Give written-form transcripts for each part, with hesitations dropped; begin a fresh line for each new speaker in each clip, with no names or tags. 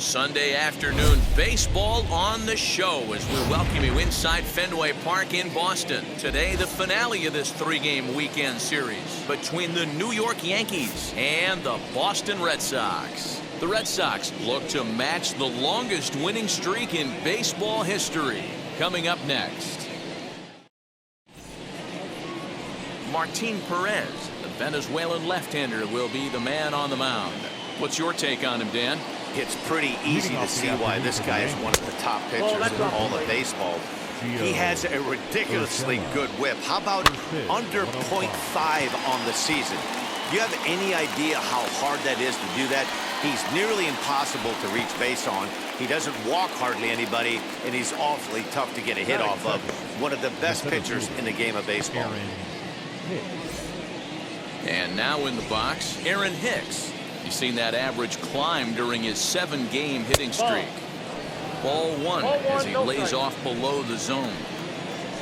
Sunday afternoon baseball on the show as we welcome you inside Fenway Park in Boston. Today, the finale of this three-game weekend series between the New York Yankees and the Boston Red Sox. The Red Sox look to match the longest winning streak in baseball history. Coming up next, Martin Perez, the Venezuelan left-hander, will be the man on the mound. What's your take on him, Dan?
It's pretty easy to see why this guy is one of the top pitchers in all of baseball. He has a ridiculously good whip. How about under .5 on the season? Do you have any idea how hard that is to do that? He's nearly impossible to reach base on. He doesn't walk hardly anybody, and he's awfully tough to get a hit off of. One of the best pitchers in the game of baseball.
And now in the box, Aaron Hicks. You've seen that average climb during his 7-game hitting streak. Ball one as he lays off below the zone.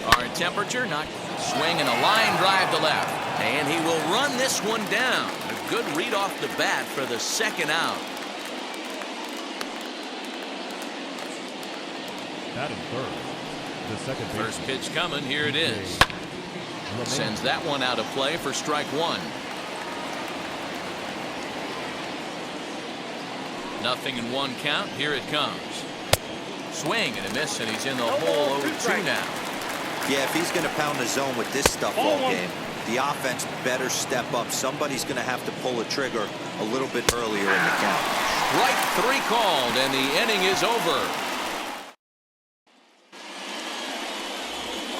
Our temperature, not swinging a line drive to left. And he will run this one down. A good read off the bat for the second out.
Batting third. The second
First pitch coming. Here it is. Sends that one out of play for strike one. Nothing in one count. Here it comes. Swing and a miss, and he's in the hole 0-2 now.
Yeah, if he's going to pound the zone with this stuff all game, the offense better step up. Somebody's going to have to pull a trigger a little bit earlier in the count.
Strike three called, and the inning is over.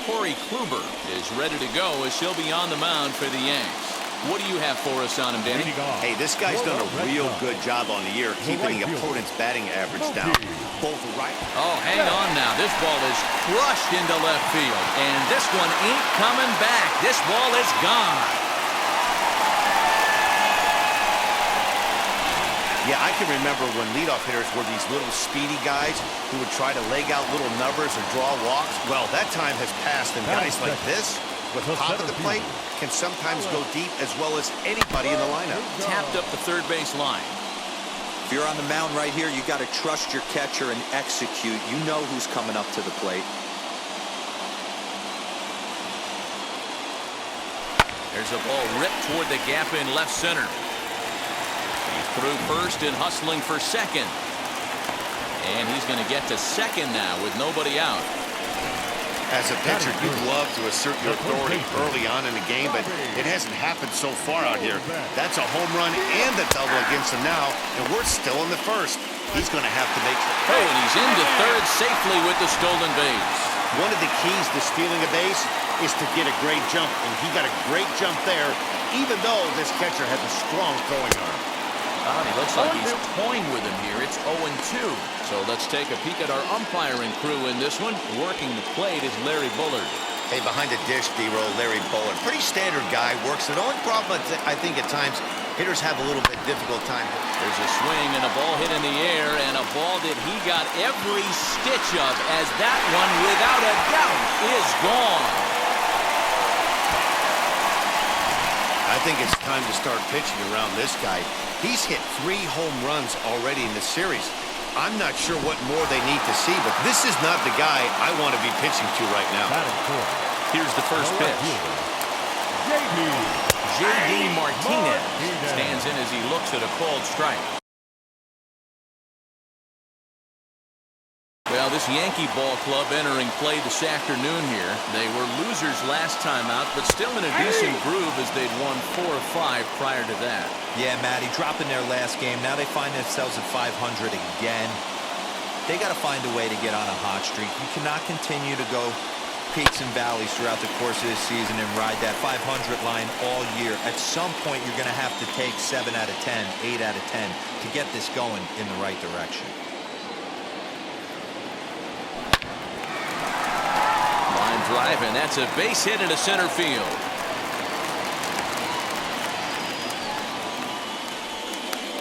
Corey Kluber is ready to go as he'll be on the mound for the Yanks. What do you have for us on him, Danny?
Hey, this guy's done a real good job on the year keeping the opponent's batting average down. Both right.
Oh, hang on now. This ball is crushed into left field. And this one ain't coming back. This ball is gone.
Yeah, I can remember when leadoff hitters were these little speedy guys who would try to leg out little numbers or draw walks. Well, that time has passed, and guys like this, with pop at the plate, can sometimes go deep as well as anybody in the lineup.
Tapped up the third base line.
If you're on the mound right here, you got to trust your catcher and execute. You know who's coming up to the plate.
There's a ball ripped toward the gap in left center. He's through first and hustling for second. And he's going to get to second now with nobody out.
As a pitcher, you'd love to assert your authority early on in the game, but it hasn't happened so far out here. That's a home run and a double against him now, and we're still in the first. He's going to have to make sure.
Oh, and he's into third safely with the stolen base.
One of the keys to stealing a base is to get a great jump, and he got a great jump there, even though this catcher has a strong throwing arm.
He looks like he's toying with him here. It's 0-2. So let's take a peek at our umpiring crew in this one. Working the plate is Larry Bullard.
Hey, behind the dish, D-roll, Larry Bullard. Pretty standard guy. Works it. The only problem, I think, at times, hitters have a little bit difficult time.
There's a swing and a ball hit in the air, and a ball that he got every stitch of, as that one, without a doubt, is gone.
I think it's time to start pitching around this guy. He's hit 3 home runs already in this series. I'm not sure what more they need to see, but this is not the guy I want to be pitching to right now.
Here's the first pitch. J.D. Martinez stands in as he looks at a called strike. Well, this Yankee ball club entering play this afternoon here. They were losers last time out, but still in a decent groove as they'd won 4 or 5 prior to that.
Yeah, Matty, dropping their last game. Now they find themselves at 500 again. They got to find a way to get on a hot streak. You cannot continue to go peaks and valleys throughout the course of this season and ride that 500 line all year. At some point, you're going to have to take 7 out of 10, 8 out of 10 to get this going in the right direction.
Line drive, and that's a base hit into center field.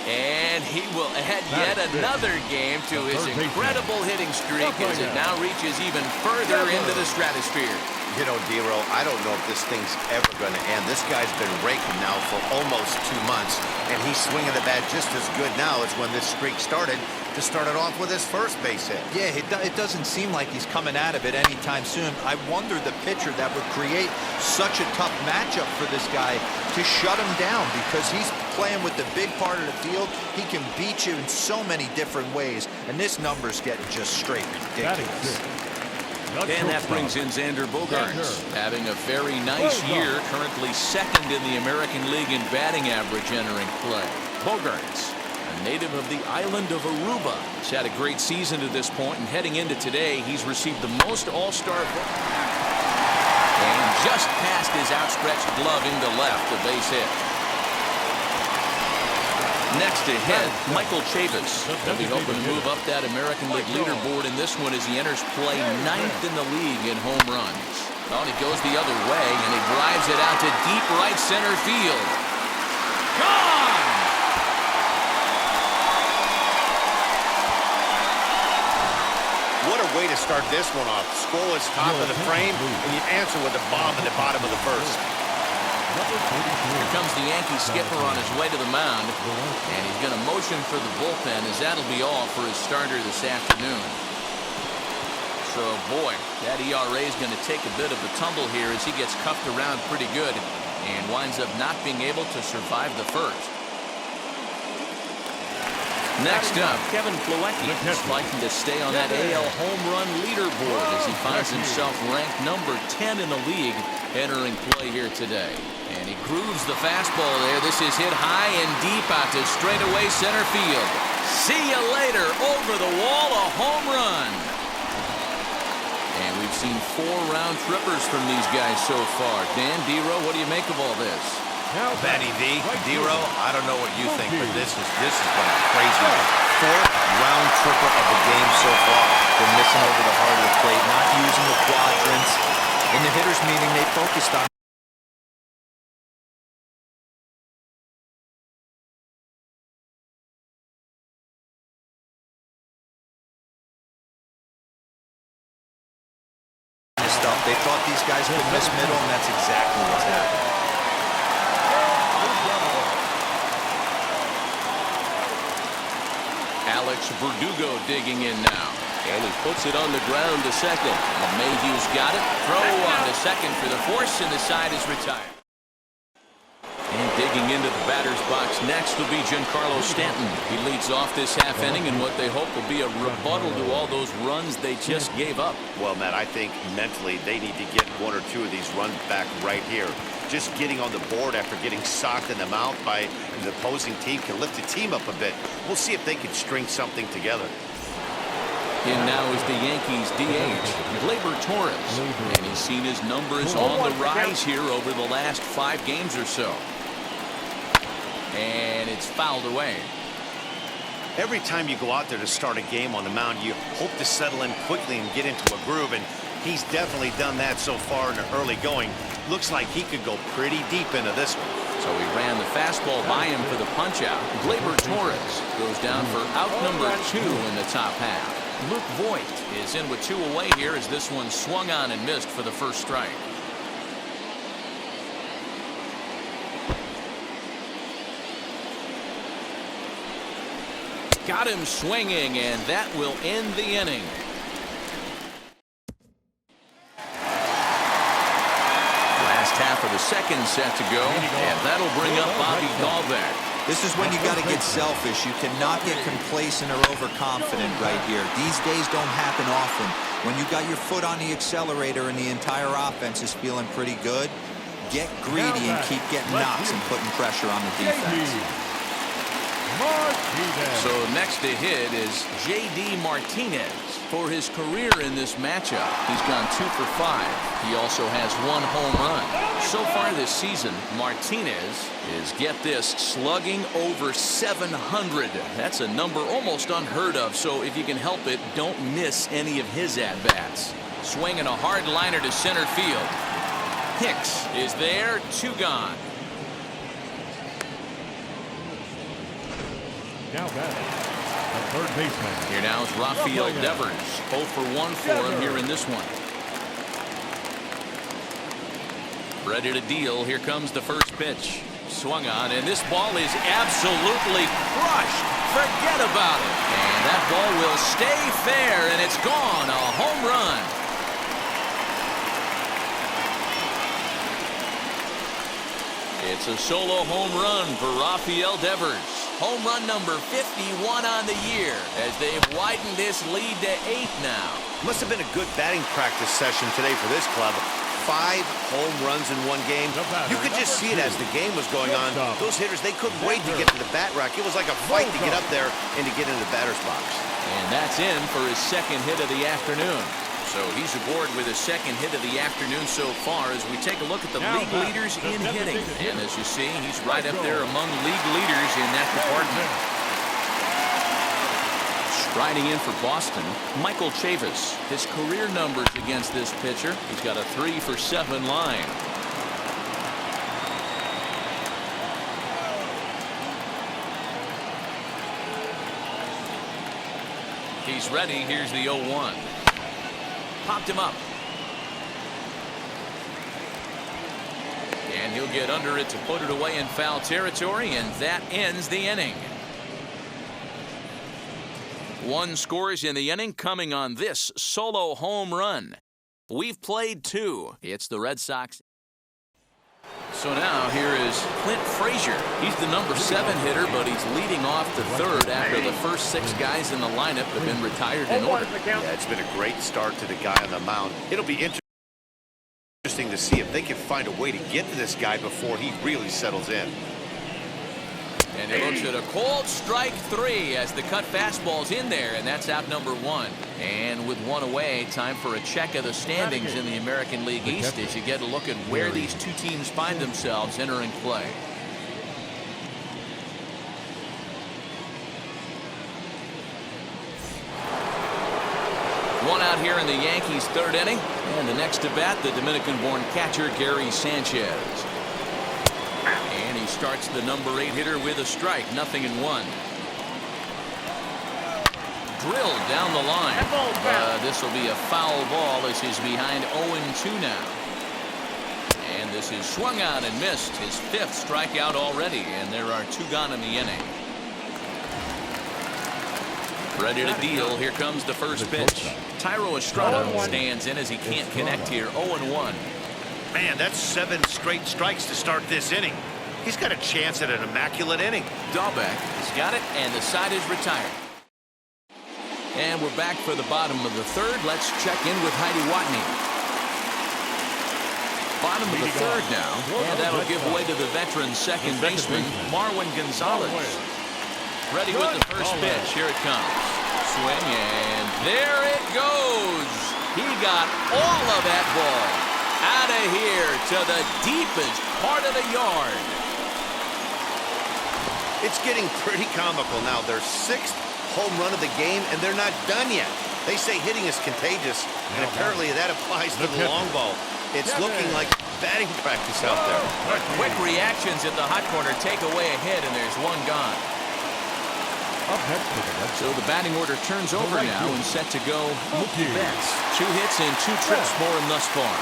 And he will add yet another game to his incredible hitting streak as it now reaches even further into the stratosphere.
You know, Dero, I don't know if this thing's ever going to end. This guy's been raking now for almost 2 months, and he's swinging the bat just as good now as when this streak started, to start it off with his first base hit.
Yeah, it doesn't seem like he's coming out of it anytime soon. I wonder the pitcher that would create such a tough matchup for this guy to shut him down, because he's playing with the big part of the field. He can beat you in so many different ways, and this number's getting just straight ridiculous.
And that brings in Xander Bogaerts, having a very nice year, currently second in the American League in batting average entering play. Bogaerts, a native of the island of Aruba, has had a great season to this point, and heading into today, he's received the most All-Star votes. And just past his outstretched glove into left, a base hit. Next to hit, Michael Chavis. He'll be hoping to move up that American League leaderboard in this one as he enters play 9th in the league in home runs. Oh, and he goes the other way, and he drives it out to deep right center field. Gone!
What a way to start this one off. Scoreless top of the frame, and you answer with a bomb in the bottom of the first.
Here comes the Yankee skipper on his way to the mound, and he's going to motion for the bullpen, as that'll be all for his starter this afternoon. So, boy, that ERA is going to take a bit of a tumble here as he gets cuffed around pretty good and winds up not being able to survive the first. Next up, Kevin Plawecki is fighting to stay on that AL home run leaderboard as he finds himself ranked number 10 in the league entering play here today. And he grooves the fastball there. This is hit high and deep out to straightaway center field. See you later. Over the wall, a home run. And we've seen 4 round trippers from these guys so far. Dan, Dero, what do you make of all this?
Benny V, Dero, I don't know what you think, but this has been crazy. 4th round tripper of the game so far.
They're missing over the heart of the plate, not using the quadrants. In the hitters meeting, they focused on stuff. They thought these guys could miss middle, and that's exactly what's happening.
Alex Verdugo digging in now. And he puts it on the ground to second. And Mayhew's got it. Throw on to second for the force, and the side is retired. And digging into the batter's box next will be Giancarlo Stanton. He leads off this half inning in what they hope will be a rebuttal to all those runs they just gave up.
Well, Matt, I think mentally they need to get 1 or 2 of these runs back right here. Just getting on the board after getting socked in the mouth by the opposing team can lift the team up a bit. We'll see if they can string something together.
In now is the Yankees DH, Gleyber Torres. And he's seen his numbers on the rise here over the last 5 games or so. And it's fouled away.
Every time you go out there to start a game on the mound, you hope to settle in quickly and get into a groove, and he's definitely done that so far in the early going. Looks like he could go pretty deep into this one.
So he ran the fastball by him for the punch-out. Gleyber Torres goes down for out number 2 in the top half. Luke Voigt is in with 2 away here as this one swung on and missed for the first strike. Got him swinging, and that will end the inning. Last half of the second set to go, and that'll bring up Bobby Dahlbeck.
This is when you got to get selfish. You cannot get complacent or overconfident right here. These days don't happen often. When you got your foot on the accelerator and the entire offense is feeling pretty good, get greedy and keep getting knocks and putting pressure on the defense.
So next to hit is J.D. Martinez. For his career in this matchup, he's gone 2 for 5. He also has 1 home run. So far this season, Martinez is, get this, slugging over 700. That's a number almost unheard of, so if you can help it, don't miss any of his at-bats. Swinging a hard liner to center field. Hicks is there, 2 gone.
Now batting, the third baseman.
Here now is Rafael Devers. 0 for 1 for him here in this one. Ready to deal. Here comes the first pitch. Swung on, and this ball is absolutely crushed. Forget about it. And that ball will stay fair, and it's gone. A home run. It's a solo home run for Rafael Devers. Home run number 51 on the year as they've widened this lead to 8 now.
Must have been a good batting practice session today for this club. 5 home runs in one game. You could just see it as the game was going on. Those hitters, they couldn't wait to get to the bat rack. It was like a fight to get up there and to get into the batter's box.
And that's in for his second hit of the afternoon. So he's aboard with his second hit of the afternoon so far as we take a look at the league leaders in hitting. And as you see, he's right up there among league leaders in that department. Striding in for Boston, Michael Chavis. His career numbers against this pitcher, he's got a 3-for-7 line. He's ready. Here's the 0-1. Popped him up. And he'll get under it to put it away in foul territory, and that ends the inning. 1 scores in the inning coming on this solo home run. We've played 2. It's the Red Sox. So now here is Clint Frazier. He's the number 7 hitter, but he's leading off the 3rd after the first 6 guys in the lineup have been retired in order.
Yeah, it's been a great start to the guy on the mound. It'll be interesting to see if they can find a way to get to this guy before he really settles in.
And he looks at a cold strike 3 as the cut fastball's in there, and that's out number 1. And with 1 away, time for a check of the standings in the American League East as you get a look at where these 2 teams find themselves entering play. One out here in the Yankees' 3rd inning. And the next to bat, the Dominican-born catcher, Gary Sanchez. And he starts the number 8 hitter with a strike, 0-1. Drilled down the line. This will be a foul ball as he's behind 0-2 now. And this is swung on and missed. His 5th strikeout already, and there are 2 gone in the inning. Ready to deal. Here comes the first pitch. Tyro Estrada stands in as he can't connect here. 0-1.
Man, that's 7 straight strikes to start this inning. He's got a chance at an immaculate inning.
Dahlbeck has got it, and the side is retired. And we're back for the bottom of the 3rd. Let's check in with Heidi Watney. Bottom of the 3rd now, and that'll give way to the veteran second baseman, Marwin Gonzalez. Ready with the first pitch. Here it comes. Swing, and there it goes. He got all of that ball out of here to the deepest part of the yard.
It's getting pretty comical now. Their 6th home run of the game, and they're not done yet. They say hitting is contagious, and apparently that applies to the long ball. It's looking like batting practice out there.
Quick reactions at the hot corner take away a hit, and there's 1 gone. So the batting order turns over now and set to go Mookie Betts. 2 hits and 2 trips for him thus far.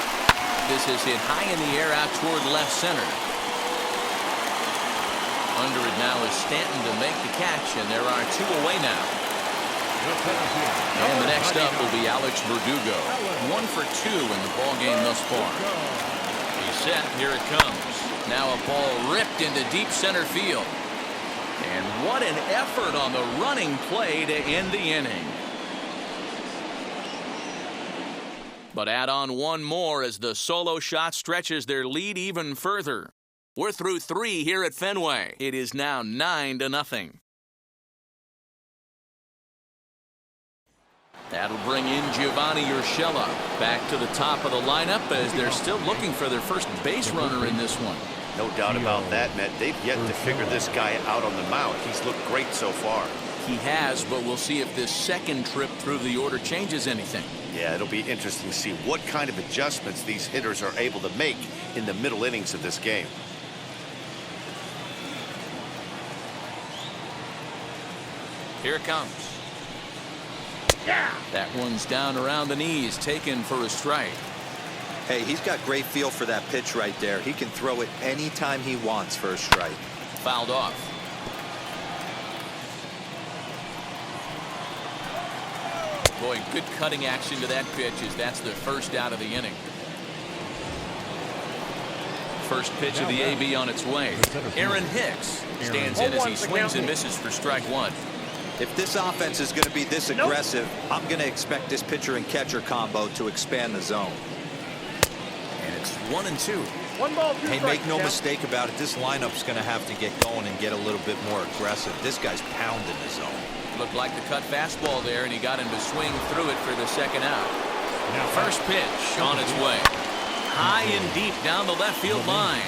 This is hit high in the air out toward left center. Under it now is Stanton to make the catch, and there are 2 away now. And the next up will be Alex Verdugo. 1 for 2 in the ballgame thus far. He's set. Here it comes. Now a ball ripped into deep center field. And what an effort on the running play to end the inning. But add on 1 more as the solo shot stretches their lead even further. We're through 3 here at Fenway. It is now 9-0. That'll bring in Giovanni Urshela back to the top of the lineup as they're still looking for their first base runner in this one.
No doubt about that, Matt. They've yet to figure this guy out on the mound. He's looked great so far.
He has, but we'll see if this second trip through the order changes anything.
Yeah, it'll be interesting to see what kind of adjustments these hitters are able to make in the middle innings of this game.
Here it comes. Yeah. That one's down around the knees, taken for a strike.
Hey, he's got great feel for that pitch right there. He can throw it anytime he wants for a strike.
Fouled off. Boy, good cutting action to that pitch as that's the first out of the inning. First pitch of the AB on its way. Aaron Hicks stands in as he swings and misses for strike one.
If this offense is going to be this aggressive, I'm going to expect this pitcher and catcher combo to expand the zone.
And it's 1-2.
Hey, make no mistake about it. This lineup's going to have to get going and get a little bit more aggressive. This guy's pounding the zone.
Looked like the cut fastball there, and he got him to swing through it for the second out. First pitch on its way. High and deep down the left field line.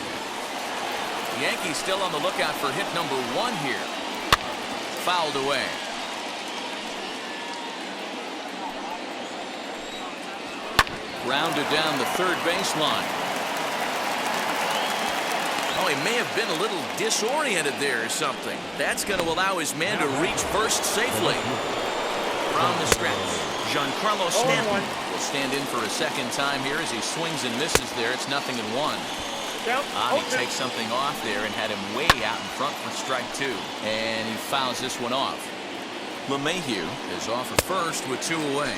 The Yankees still on the lookout for hit number 1 here. Fouled away. Grounded down the third baseline. Oh, he may have been a little disoriented there or something. That's going to allow his man to reach first safely. From the stretch, Giancarlo Stanton will stand in for a second time here as he swings and misses there. It's 0-1. He takes something off there and had him way out in front for strike 2. And he fouls this one off. LeMahieu is off at first with 2 away.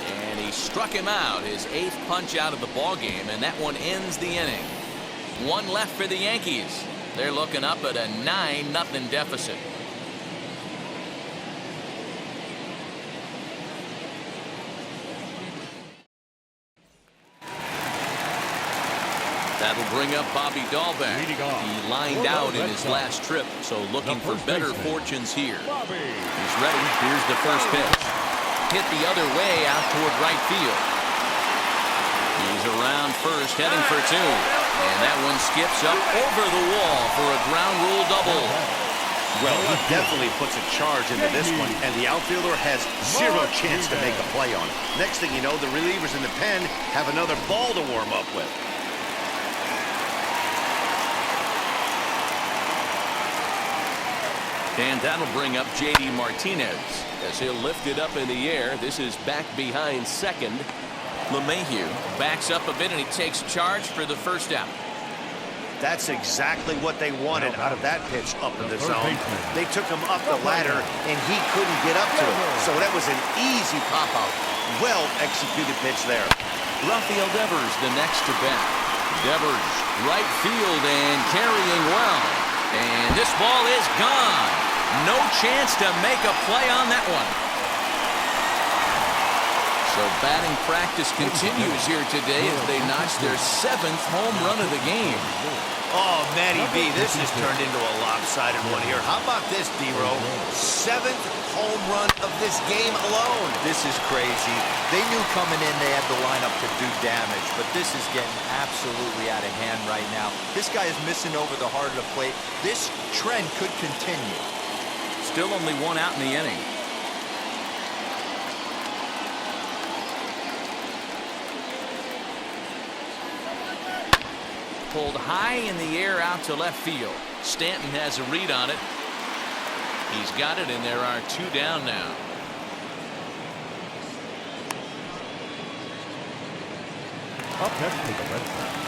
And he struck him out, his 8th punch out of the ball game, and that one ends the inning. 1 left for the Yankees. They're looking up at a 9-0 deficit. That'll bring up Bobby Dahlbeck. He lined out in his last trip, so looking for better fortunes here. He's ready. Here's the first pitch. Hit the other way out toward right field. He's around first, heading for 2. And that one skips up over the wall for a ground rule double.
Well, he definitely puts a charge into this one, and the outfielder has 0 chance to make a play on it. Next thing you know, the relievers in the pen have another ball to warm up with.
And that'll bring up J.D. Martinez as he'll lift it up in the air. This is back behind second. LeMahieu backs up a bit and he takes charge for the first out.
That's exactly what they wanted out of that pitch up in the zone. They took him up the ladder and he couldn't get up to it. So that was an easy pop out. Well executed pitch there.
Rafael Devers the next to bat. Devers right field and carrying well. And this ball is gone. No chance to make a play on that one. So batting practice continues here today as they notch their 7th home run of the game.
Oh, Matty B, this has turned into a lopsided one here. How about this, D-Row? 7th home run of this game alone.
This is crazy. They knew coming in they had the lineup to do damage, but this is getting absolutely out of hand right now. This guy is missing over the heart of the plate. This trend could continue.
Still only 1 out in the inning. Pulled high in the air out to left field. Stanton has a read on it. He's got it, and there are 2 down now.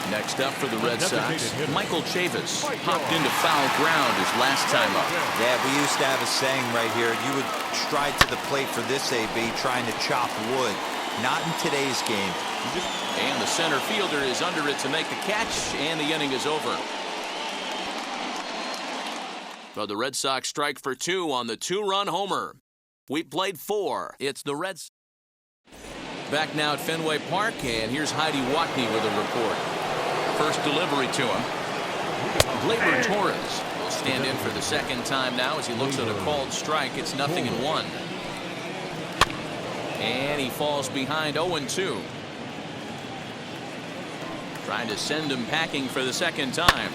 Next up for the Red Sox, Michael Chavis popped into foul ground his last time up.
Yeah, we used to have a saying right here. You would stride to the plate for this AB trying to chop wood. Not in today's game.
And the center fielder is under it to make the catch, and the inning is over. So the Red Sox strike for 2 on the 2-run homer. We played 4. It's the Reds. Back now at Fenway Park, and here's Heidi Watney with a report. First delivery to him. Gleyber Torres will stand in for the second time now as he looks at a called strike. It's 0-1. And he falls behind 0-2. Trying to send him packing for the second time.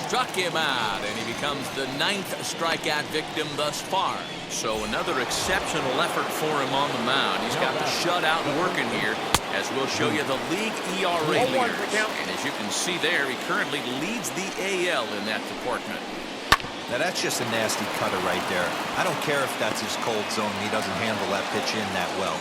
Struck him out, and he becomes the 9th strikeout victim thus far. So another exceptional effort for him on the mound. He's got the shutout working here, as we'll show you the league ERA leaders. And as you can see there, he currently leads the AL in that department.
Now that's just a nasty cutter right there. I don't care if that's his cold zone. He doesn't handle that pitch in that well.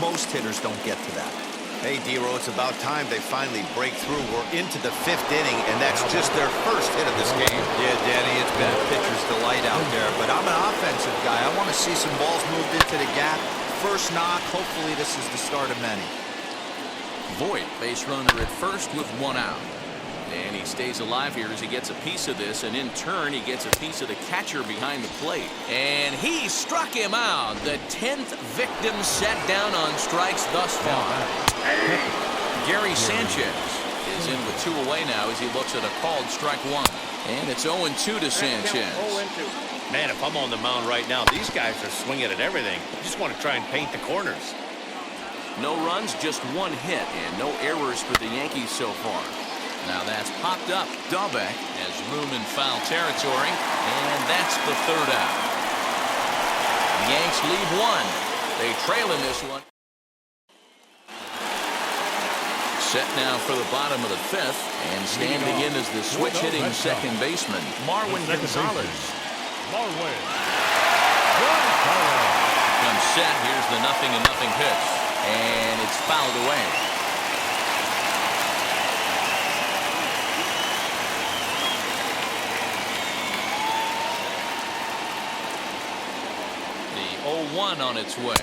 Most hitters don't get to that.
Hey, D-Row, it's about time they finally break through. We're into the 5th inning, and that's just their first hit of this game.
Yeah, Danny, it's been a pitcher's delight out there, but I'm an offensive guy. I want to see some balls moved into the gap. First knock, hopefully this is the start of many.
Voit, base runner at first with 1 out. And he stays alive here as he gets a piece of this, and in turn he gets a piece of the catcher behind the plate. And he struck him out. The 10th victim set down on strikes thus far. Gary Sanchez is in with 2 away now as he looks at a called strike 1. And it's 0-2 to Sanchez.
Man, if I'm on the mound right now, these guys are swinging at everything. Just want to try and paint the corners.
No runs, just 1 hit, and no errors for the Yankees so far. Now that's popped up. Dahlbeck has room in foul territory, and that's the 3rd out. The Yanks lead 1. They trail in this one. Set now for the bottom of the 5th, and standing in is the switch-hitting second baseman, Marwin Gonzalez.
Marwin.
Comes set. Here's the 0-0 pitch, and it's fouled away. The 0-1 on its way.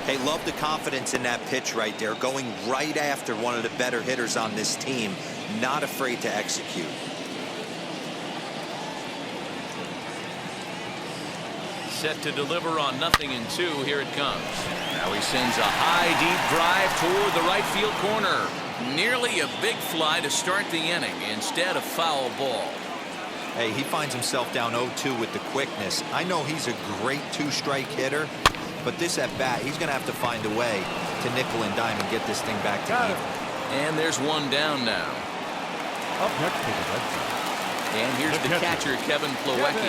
Hey, love the confidence in that pitch right there, going right after one of the better hitters on this team, not afraid to execute.
Set to deliver on 0-2. Here it comes. Now he sends a high, deep drive toward the right field corner. Nearly a big fly to start the inning instead of foul ball.
Hey, he finds himself down 0-2 with the quickness. I know he's a great 2-strike hitter, but this at bat, he's going to have to find a way to nickel and dime and get this thing back to even.
And there's 1 down now.
Up next to the Red Sox.
And here's the catcher, Kevin Plawecki.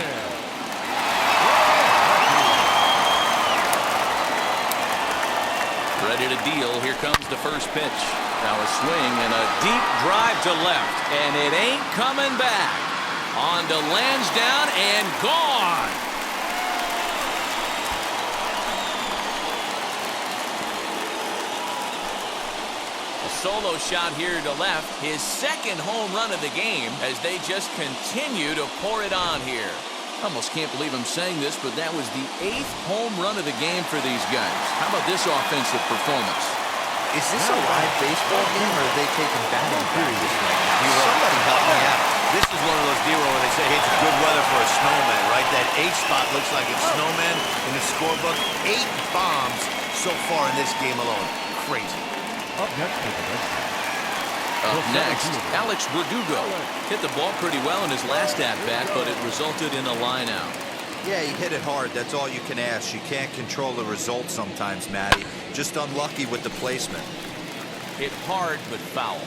Ready to deal. Here comes the first pitch. Now a swing and a deep drive to left, and it ain't coming back. On to Lansdowne and gone. A solo shot here to left. His 2nd home run of the game as they just continue to pour it on here. Almost can't believe I'm saying this, but that was the 8th home run of the game for these guys. How about this offensive performance?
Is this a live baseball game, or are they taking batting practice right now? Somebody help me out.
This is one of those D-Row where they say, hey, it's good weather for a snowman, right? That 8 spot looks like it's snowman in the scorebook. 8 bombs so far in this game alone. Crazy.
Up next to the Red Sox.
Up next, Alex Verdugo hit the ball pretty well in his last at-bat, but it resulted in a line-out.
Yeah, he hit it hard. That's all you can ask. You can't control the result sometimes, Matty. Just unlucky with the placement.
Hit hard, but foul.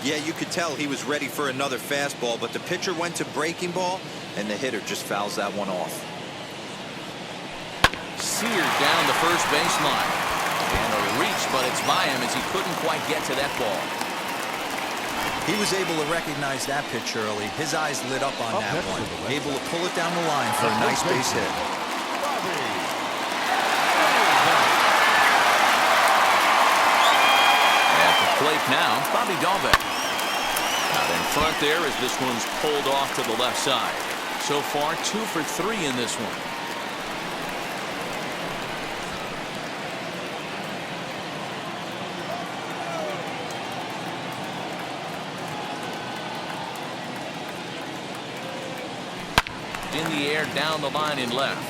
Yeah, you could tell he was ready for another fastball, but the pitcher went to breaking ball, and the hitter just fouls that one off.
Seared down the first baseline. And a reach, but it's by him as he couldn't quite get to that ball.
He was able to recognize that pitch early. His eyes lit up on that one. Able to pull it down the line for a nice base hit.
At the plate now, Bobby Dahlbeck. Out in front there as this one's pulled off to the left side. So far, 2 for 3 in this one. In the air, down the line in left.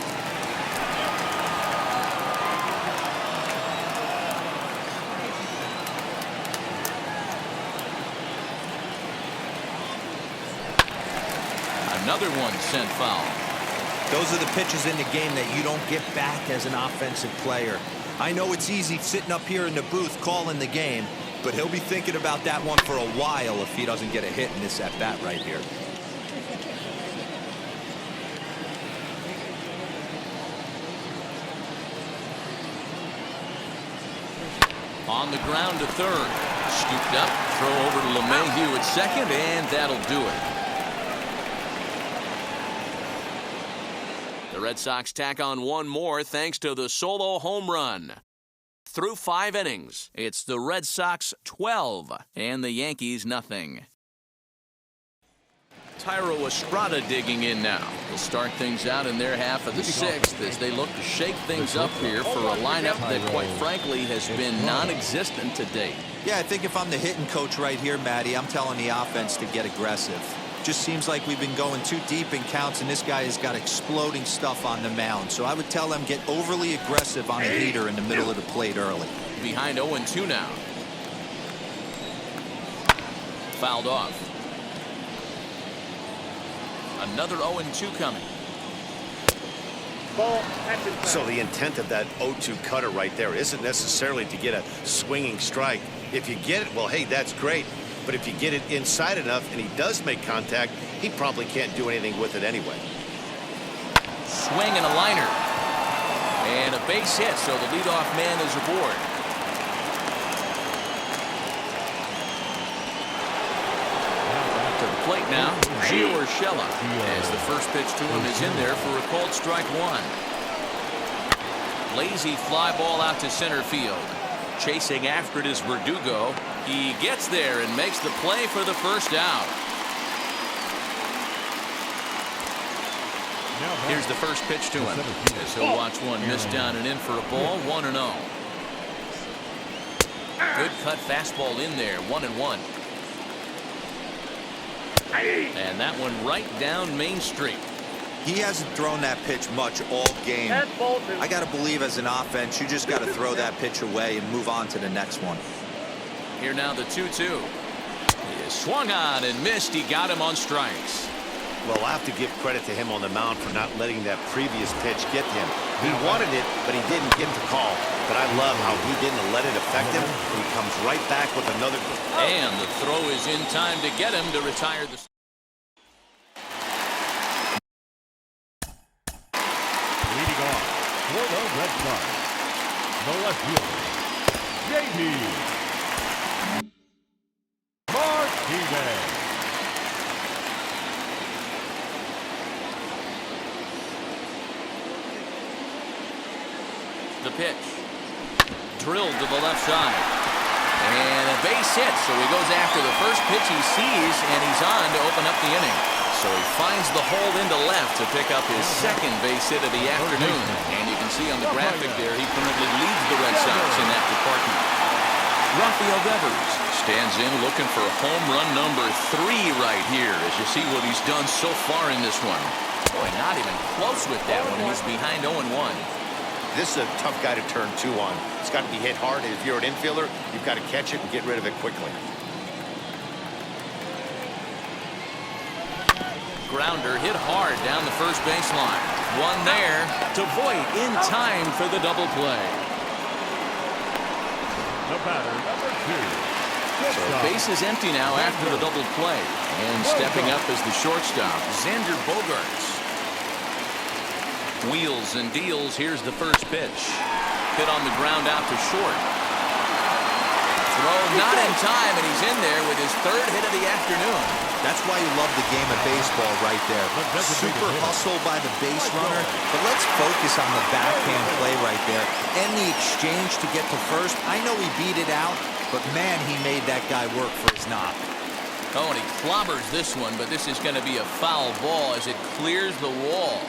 Another one sent foul.
Those are the pitches in the game that you don't get back as an offensive player. I know it's easy sitting up here in the booth calling the game, but he'll be thinking about that one for a while if he doesn't get a hit in this at-bat right here.
On the ground to third. Scooped up. Throw over to LeMahieu at second, and that'll do it. The Red Sox tack on one more thanks to the solo home run. Through 5 innings, it's the Red Sox 12 and the Yankees nothing. Tyro Estrada digging in now. They'll start things out in their half of the 6th as they look to shake things up here for a lineup that, quite frankly, has been non-existent to date.
Yeah, I think if I'm the hitting coach right here, Matty, I'm telling the offense to get aggressive. Just seems like we've been going too deep in counts, and this guy has got exploding stuff on the mound. So I would tell them get overly aggressive on a heater in the middle of the plate early.
Behind 0-2 now. Fouled off. Another 0-2 coming.
So the intent of that 0-2 cutter right there isn't necessarily to get a swinging strike. If you get it, well, hey, that's great. But if you get it inside enough and he does make contact, he probably can't do anything with it anyway.
Swing and a liner. And a base hit, so the leadoff man is aboard. To the plate now, Gio Urshela, as the first pitch to him is in there for a called strike 1. Lazy fly ball out to center field. Chasing after it is Verdugo. He gets there and makes the play for the first out. Here's the first pitch to him, as he'll watch one miss down and in for a ball. 1-0. Good cut fastball in there. 1-1. And that one right down Main Street.
He hasn't thrown that pitch much all game. I got to believe as an offense, you just got to throw that pitch away and move on to the next one.
Here now the 2-2. He is swung on and missed. He got him on strikes.
Well, I have to give credit to him on the mound for not letting that previous pitch get to him. He wanted it, but he didn't get the call. But I love how he didn't let it affect him. He comes right back with another.
And the throw is in time to get him to retire the.
Leading off for the Red Sox, the left fielder, J.D. Martinez.
The pitch. Drilled to the left side. And a base hit, so he goes after the first pitch he sees, and he's on to open up the inning. So he finds the hole into left to pick up his second base hit of the afternoon. And you can see on the graphic there, he currently leads the Red Sox in that department. Rafael Devers stands in looking for home run number 3 right here, as you see what he's done so far in this one. Boy, not even close with that one. He's behind 0-1.
This is a tough guy to turn 2 on. It's got to be hit hard, and if you're an infielder, you've got to catch it and get rid of it quickly.
Grounder hit hard down the first baseline. One there to Voit in time for the double play.
The batter, number 2.
So base is empty now after the double play. And stepping up as the shortstop, Xander Bogaerts. Wheels and deals. Here's the first pitch. Hit on the ground out to short. Throw not in time, and he's in there with his 3rd hit of the afternoon.
That's why you love the game of baseball right there. Super hustle by the base runner, but let's focus on the backhand play right there and the exchange to get to first. I know he beat it out, but man, he made that guy work for his knock.
Oh, and he clobbers this one, but this is going to be a foul ball as it clears the wall.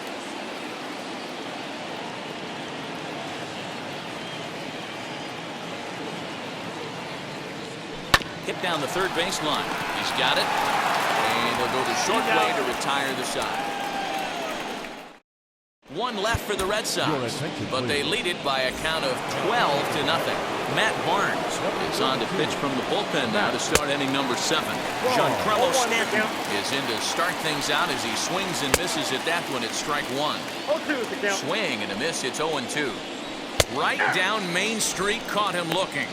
Hit down the third baseline. He's got it. And he'll go the short way to retire the side. 1 left for the Red Sox, but they lead it by a count of 12-0. Matt Barnes is on to pitch from the bullpen now to start inning number 7. Giancarlo Stanton is in to start things out as he swings and misses at that one at strike 1. Swing and a miss. It's 0-2. Right down Main Street, caught him looking.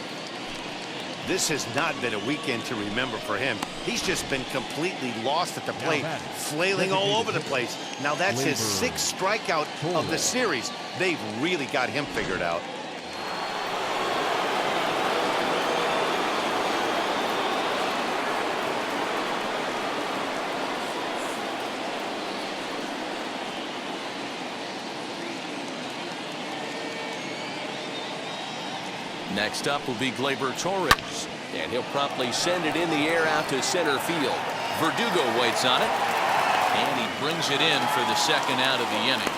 This has not been a weekend to remember for him. He's just been completely lost at the plate, flailing all over the place. Now that's his 6th strikeout of the series. They've really got him figured out.
Next up will be Gleyber Torres, and he'll promptly send it in the air out to center field. Verdugo waits on it, and he brings it in for the second out of the inning.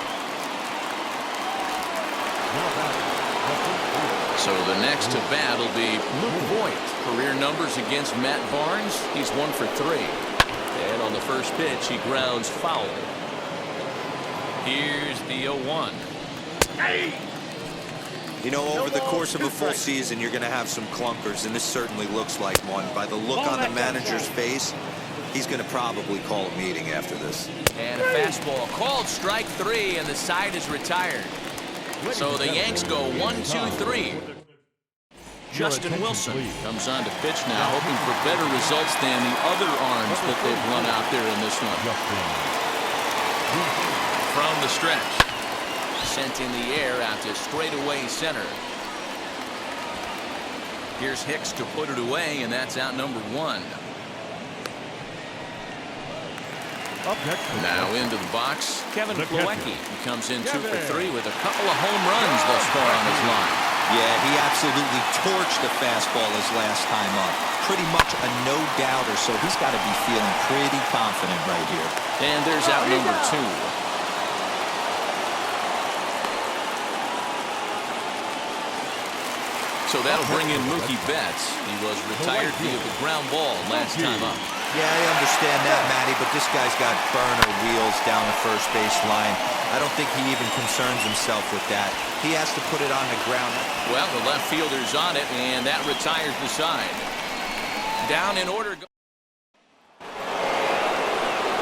So the next to bat will be Luke Voigt. Career numbers against Matt Barnes, he's 1 for 3. And on the first pitch, he grounds foul. Here's the 0-1.
You know, over the course of a full season, you're going to have some clunkers, and this certainly looks like one. By the look on the manager's face, he's going to probably call a meeting after this.
And a fastball called strike 3, and the side is retired. So the Yanks go 1-2-3. Justin Wilson comes on to pitch now, hoping for better results than the other arms that they've run out there in this one. From the stretch, sent in the air out to straightaway center. Here's Hicks to put it away, and that's out number 1. Now into the box, Kevin Plawecki. He comes in 2 for 3 with a couple of home runs thus far on his line.
Yeah, he absolutely torched the fastball his last time up. Pretty much a no-doubter, so he's got to be feeling pretty confident right here.
And there's out number 2. So that'll bring in Mookie Betts. He was retired via the ground ball last time up.
Yeah, I understand that, Matty, but this guy's got burner wheels down the first base line. I don't think he even concerns himself with that. He has to put it on the ground.
Well, the left fielder's on it, and that retires the side. Down in order.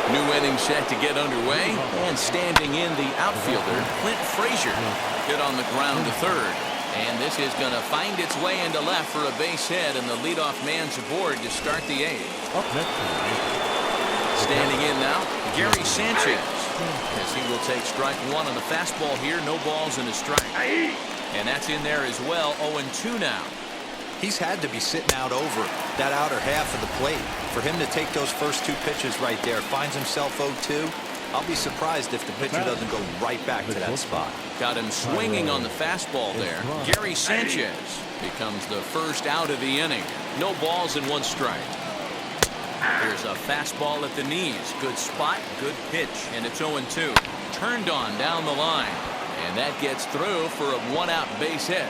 New inning set to get underway, and standing in the outfielder, Clint Frazier. Hit on the ground to third. And this is going to find its way into left for a base hit, and the leadoff man's aboard to start the 8th. Standing in now, Gary Sanchez, as he will take strike 1 on the fastball here. No balls and a strike. And that's in there as well. 0-2 now.
He's had to be sitting out over that outer half of the plate. For him to take those first 2 pitches right there, finds himself 0-2. I'll be surprised if the pitcher doesn't go right back to that spot. Got him swinging on the fastball there.
Gary Sanchez becomes the first out of the inning. No balls and 1 strike. Here's a fastball at the knees. Good spot, good pitch, and it's 0-2. Turned on down the line, and that gets through for a 1-out base hit.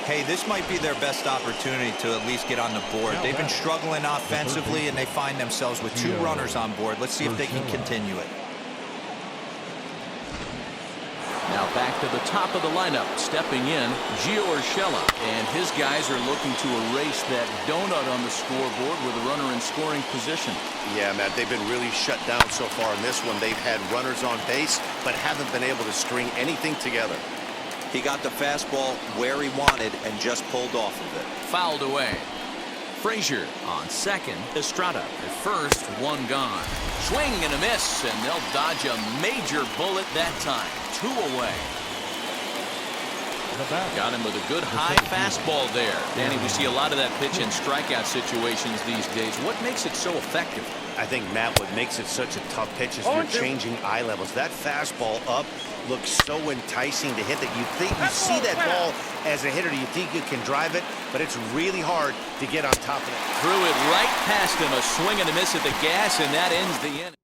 Hey, this might be their best opportunity to at least get on the board. They've been struggling offensively, and they find themselves with 2 runners on board. Let's see if they can continue it.
Now back to the top of the lineup, stepping in, Gio Urshela, and his guys are looking to erase that donut on the scoreboard with a runner in scoring position.
Yeah, Matt, they've been really shut down so far in this one. They've had runners on base, but haven't been able to string anything together.
He got the fastball where he wanted and just pulled off of it.
Fouled away. Frazier on second. Estrada at first. 1 gone. Swing and a miss, and they'll dodge a major bullet that time. 2 away. Got him with a good high fastball there. Danny, we see a lot of that pitch in strikeout situations these days. What makes it so effective?
I think, Matt, what makes it such a tough pitch is you're changing eye levels. That fastball up looks so enticing to hit that you see that ball as a hitter, you think you can drive it, but it's really hard to get on top of it.
Threw it right past him, a swing and a miss at the gas, and that ends the inning.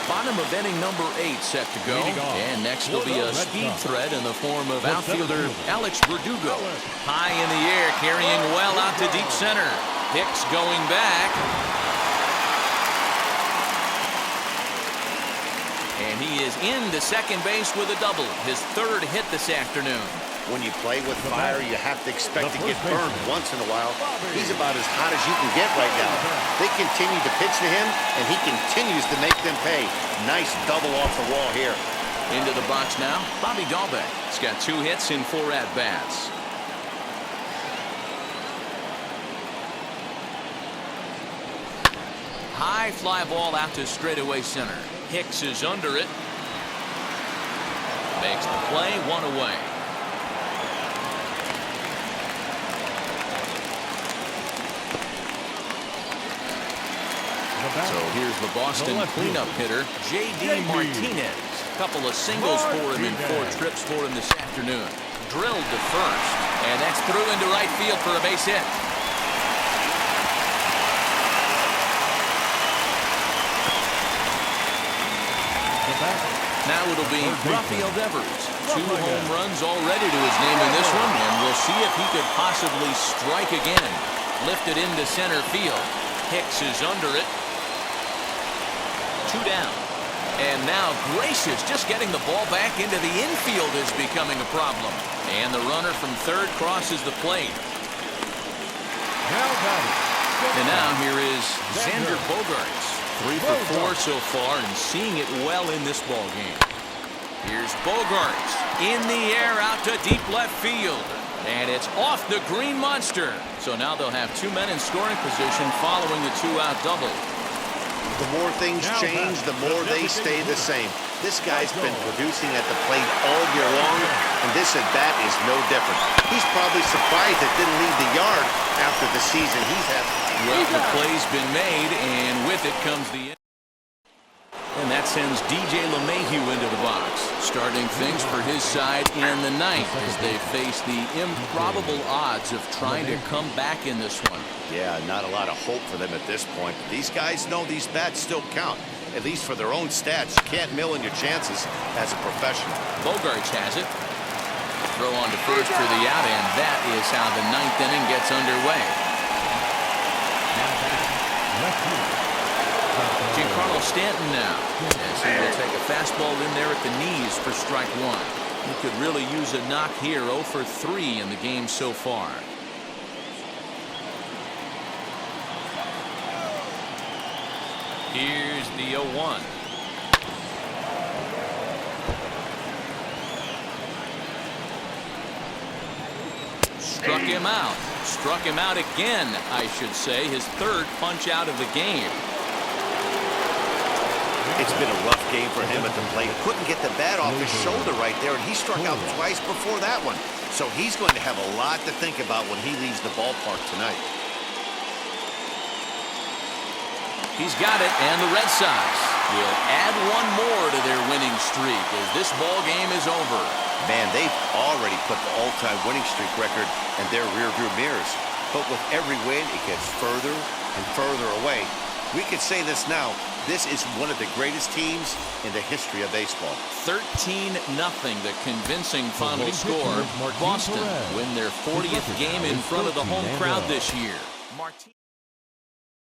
Bottom of inning number 8 set to go, and next will be a speed threat in the form of outfielder Alex Verdugo. High in the air, carrying well out to deep center. Hicks going back. And he is into second base with a double, his 3rd hit this afternoon.
When you play with fire, you have to expect to get burned once in a while. He's about as hot as you can get right now. They continue to pitch to him, and he continues to make them pay. Nice double off the wall here.
Into the box now, Bobby Dahlbeck. He's got 2 hits in 4 at-bats. High fly ball out to straightaway center. Hicks is under it. Makes the play, 1 away. So here's the Boston cleanup hitter, J.D. Martinez. Couple of singles for him and 4 trips for him this afternoon. Drilled to first, and that's through into right field for a base hit. Now it'll be Rafael Devers. 2 home runs already to his name in this one, and we'll see if he could possibly strike again. Lifted into center field. Hicks is under it. 2 down. And now Gracious just getting the ball back into the infield is becoming a problem. And the runner from third crosses the plate. And now here is Xander Bogaerts. 3 for 4 so far and seeing it well in this ball game. Here's Bogaerts in the air out to deep left field. And it's off the green monster. So now they'll have 2 men in scoring position following the 2-out double.
The more things change, the more they stay the same. This guy's been producing at the plate all year long, and this at-bat is no different. He's probably surprised it didn't leave the yard after the season he's had.
Well, the play's been made, and with it comes the... And that sends DJ LeMahieu into the box, starting things for his side in the 9th as they face the improbable odds of trying to come back in this one.
Yeah, not a lot of hope for them at this point. But these guys know these bats still count, at least for their own stats. You can't mill in your chances as a professional.
Bogaerts has it. Throw on to first for the out, and that is how the 9th inning gets underway. Giancarlo Stanton now, as he will take a fastball in there at the knees for strike 1. He could really use a knock here. 0 for 3 in the game so far. Here's the 0-1. Struck him out. Struck him out again, I should say. His 3rd punch out of the game.
It's been a rough game for him at the plate. Couldn't get the bat off his shoulder right there, and he struck out twice before that one. So he's going to have a lot to think about when he leaves the ballpark tonight.
He's got it, and the Red Sox will add 1 more to their winning streak as this ball game is over.
Man, they've already put the all-time winning streak record in their rearview mirrors. But with every win, it gets further and further away. We could say this now. This is one of the greatest teams in the history of baseball.
13-0, the convincing final score. Boston win their 40th game in front of the home crowd this year.